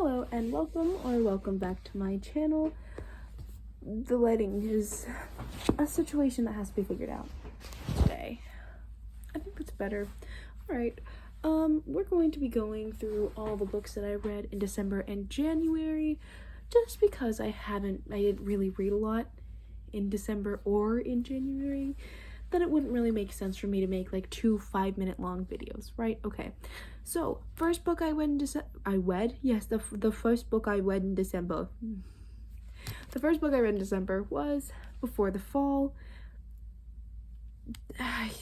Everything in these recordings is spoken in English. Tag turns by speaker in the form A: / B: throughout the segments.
A: Hello and welcome back to my channel. The lighting is a situation that has to be figured out today. I think that's better. Alright, we're going to be going through all the books that I read in December and January, just because I didn't really read a lot in December or in January, that it wouldn't really make sense for me to make like 2 5-minute long videos, right? Okay, so first book I read in December, the first book I read in December. The first book I read in December was Before the Fall. I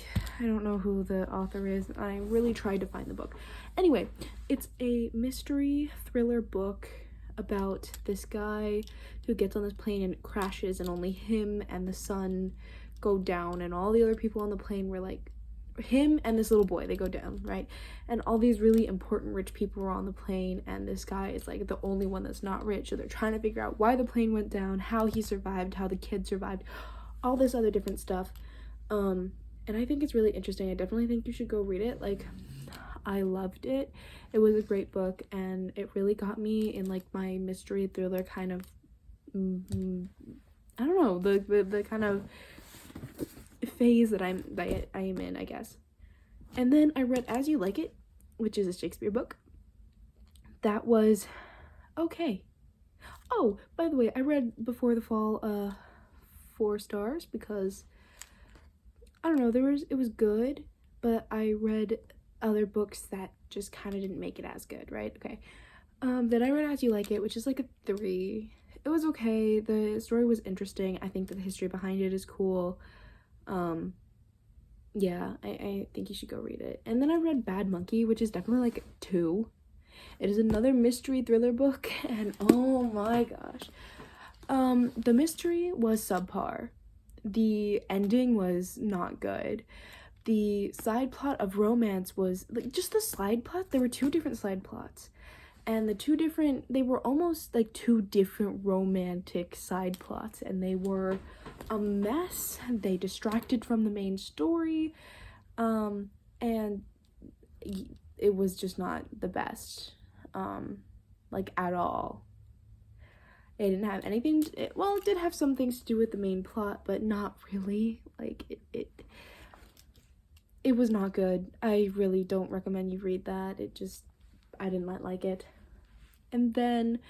A: don't know who the author is. I really tried to find the book. Anyway, it's a mystery thriller book about this guy who gets on this plane and it crashes, and only him and the sun go down, and all the other people on the plane were like him and this little boy, they go down, right? And all these really important rich people were on the plane, and this guy is like the only one that's not rich, so they're trying to figure out why the plane went down, how he survived, how the kid survived, all this other different stuff. And I think it's really interesting. I definitely think you should go read it. Like, I loved it. It was a great book, and it really got me in like my mystery thriller kind of I don't know, the kind of phase that I am in, I guess. And then I read As You Like It, which is a Shakespeare book. That was okay. Oh, by the way, I read Before the Fall 4 stars because I don't know, it was good, but I read other books that just kind of didn't make it as good, right? Okay. Then I read As You Like It, which is like a 3. It was okay. The story was interesting. I think that the history behind it is cool. Yeah, I think you should go read it. And then I read Bad Monkey, which is definitely like 2. It is another mystery thriller book, and oh my gosh. The mystery was subpar. The ending was not good. The side plot of romance was like just the side plot. There were 2 different side plots, and they were almost like 2 different romantic side plots, and they were a mess. They distracted from the main story, and it was just not the best, like at all. It didn't have anything it did have some things to do with the main plot, but not really. Like it was not good. I really don't recommend you read that. I didn't like it. And then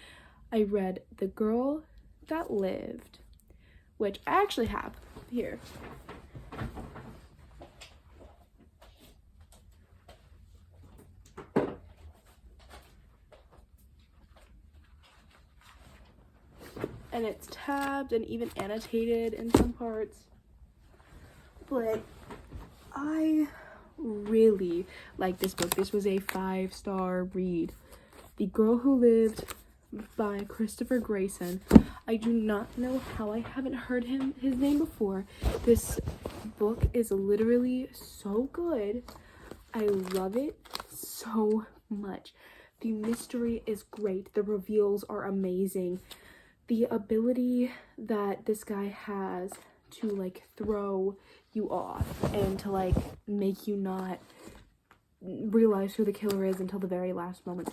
A: I read The Girl That Lived, which I actually have here. And it's tabbed and even annotated in some parts. But I really like this book. This was a 5-star read. The Girl Who Lived by Christopher Grayson. I do not know how I haven't heard his name before. This book is literally so good. I love it so much. The mystery is great. The reveals are amazing. The ability that this guy has to like throw you off and to like make you not realize who the killer is until the very last moment.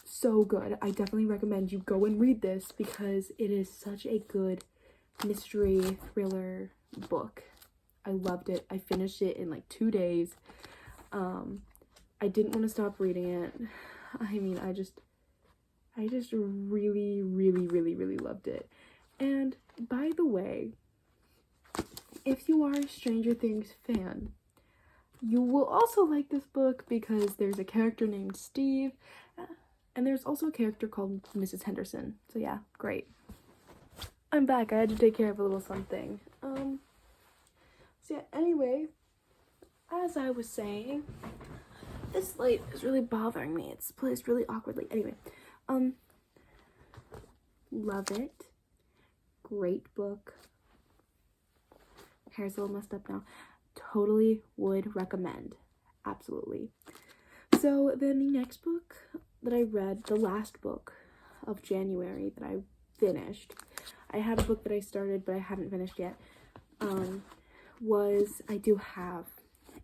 A: So good. I definitely recommend you go and read this because it is such a good mystery thriller book. I loved it. I finished it in like 2 days. I didn't want to stop reading it. I mean, I just really, really, really, really loved it. And by the way, if you are a Stranger Things fan, you will also like this book because there's a character named Steve, and there's also a character called Mrs. Henderson. So yeah, great. I'm back. I had to take care of a little something. So yeah, anyway, as I was saying, this light is really bothering me. It's placed really awkwardly. Anyway, love it. Great book. Hair's a little messed up now. Totally would recommend. Absolutely. So then the next book that I read, the last book of January that I finished, I had a book that I started but I haven't finished yet, I do have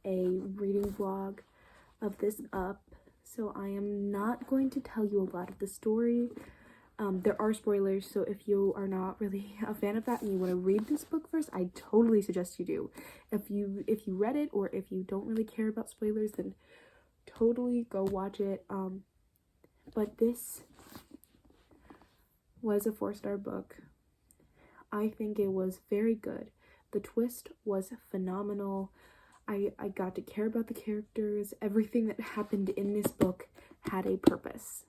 A: a reading vlog of this up, so I am not going to tell you a lot of the story. There are spoilers, so if you are not really a fan of that and you want to read this book first, I totally suggest you do. If you read it, or if you don't really care about spoilers, then totally go watch it. But this was a 4-star book. I think it was very good. The twist was phenomenal. I got to care about the characters. Everything that happened in this book had a purpose.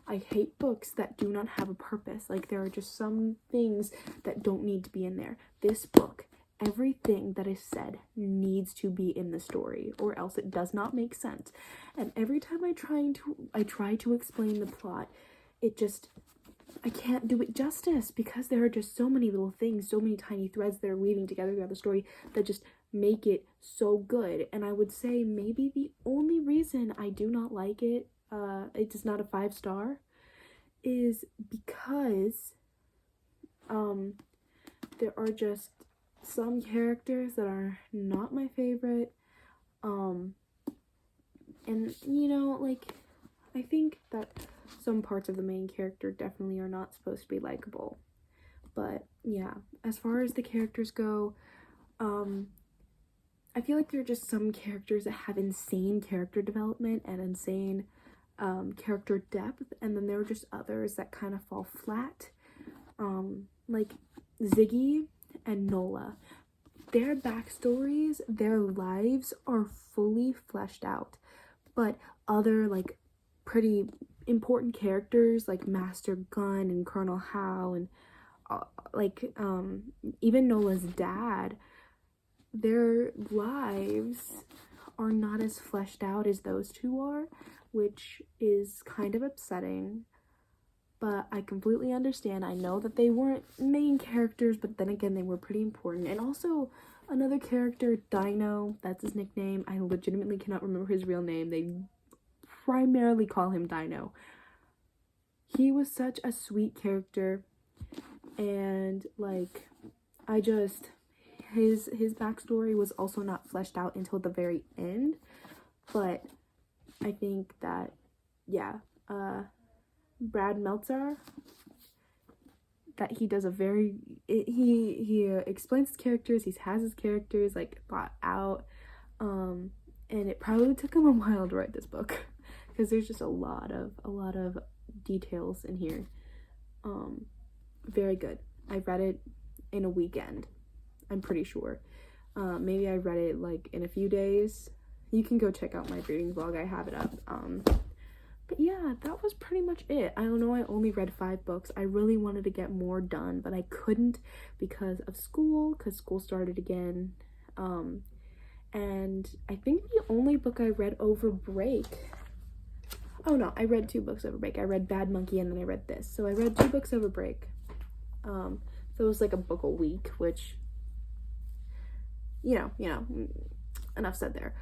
A: I hate books that do not have a purpose. Like, there are just some things that don't need to be in there. This book, everything that is said needs to be in the story, or else it does not make sense. And every time I try to explain the plot, I can't do it justice, because there are just so many little things, so many tiny threads that are weaving together throughout the story that just make it so good. And I would say maybe the only reason I do not like it, it is not a 5-star, is because there are just some characters that are not my favorite, and you know, like, I think that some parts of the main character definitely are not supposed to be likable. But yeah, as far as the characters go, I feel like there are just some characters that have insane character development and insane character depth, and then there are just others that kind of fall flat, like Ziggy and Nola. Their backstories, their lives are fully fleshed out, but other like pretty important characters like Master Gun and Colonel Howe and even Nola's dad, their lives are not as fleshed out as those two are, which is kind of upsetting. But I completely understand. I know that they weren't main characters, but then again, they were pretty important. And also, another character, Dino, that's his nickname. I legitimately cannot remember his real name. They primarily call him Dino. He was such a sweet character. And, like, his backstory was also not fleshed out until the very end. But I think that, yeah, Brad Meltzer, that he does he explains his characters, he has his characters like thought out, and it probably took him a while to write this book because there's just a lot of details in here. Very good. I read it in a weekend, I'm pretty sure. Maybe I read it like in a few days. You can go check out my reading vlog, I have it up. But yeah, that was pretty much it. I don't know, I only read 5 books. I really wanted to get more done, but I couldn't because of school, because school started again. And I think the only book I read over break, oh no, I read 2 books over break. I read Bad Monkey and then I read this. So I read 2 books over break. So it was like a book a week, which, you know, enough said there.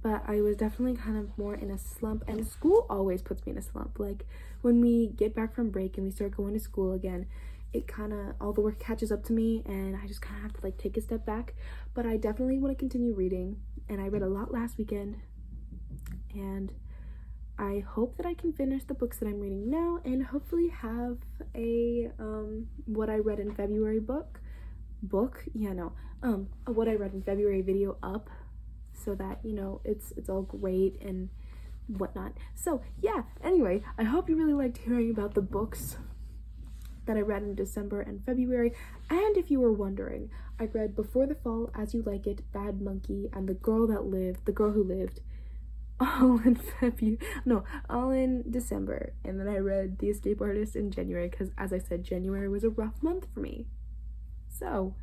A: But I was definitely kind of more in a slump, and school always puts me in a slump. Like, when we get back from break and we start going to school again, it kind of, all the work catches up to me, and I just kind of have to, like, take a step back. But I definitely want to continue reading, and I read a lot last weekend, and I hope that I can finish the books that I'm reading now, and hopefully have a, what I read in February what I read in February video up, so that, you know, it's all great and whatnot. So yeah, anyway, I hope you really liked hearing about the books that I read in December and February. And if you were wondering, I read Before the Fall, As You Like It, Bad Monkey, and The Girl Who Lived, all in December. And then I read The Escape Artist in January, because as I said, January was a rough month for me. So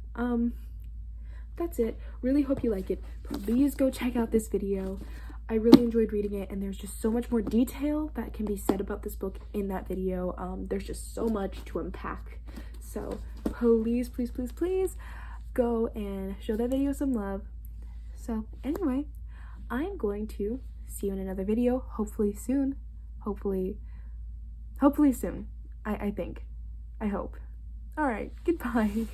A: that's it. Really hope you like it. Please go check out this video. I really enjoyed reading it, and there's just so much more detail that can be said about this book in that video. There's just so much to unpack. So please go and show that video some love. So anyway, I'm going to see you in another video, hopefully soon. Hopefully soon. I think. I hope. All right, goodbye.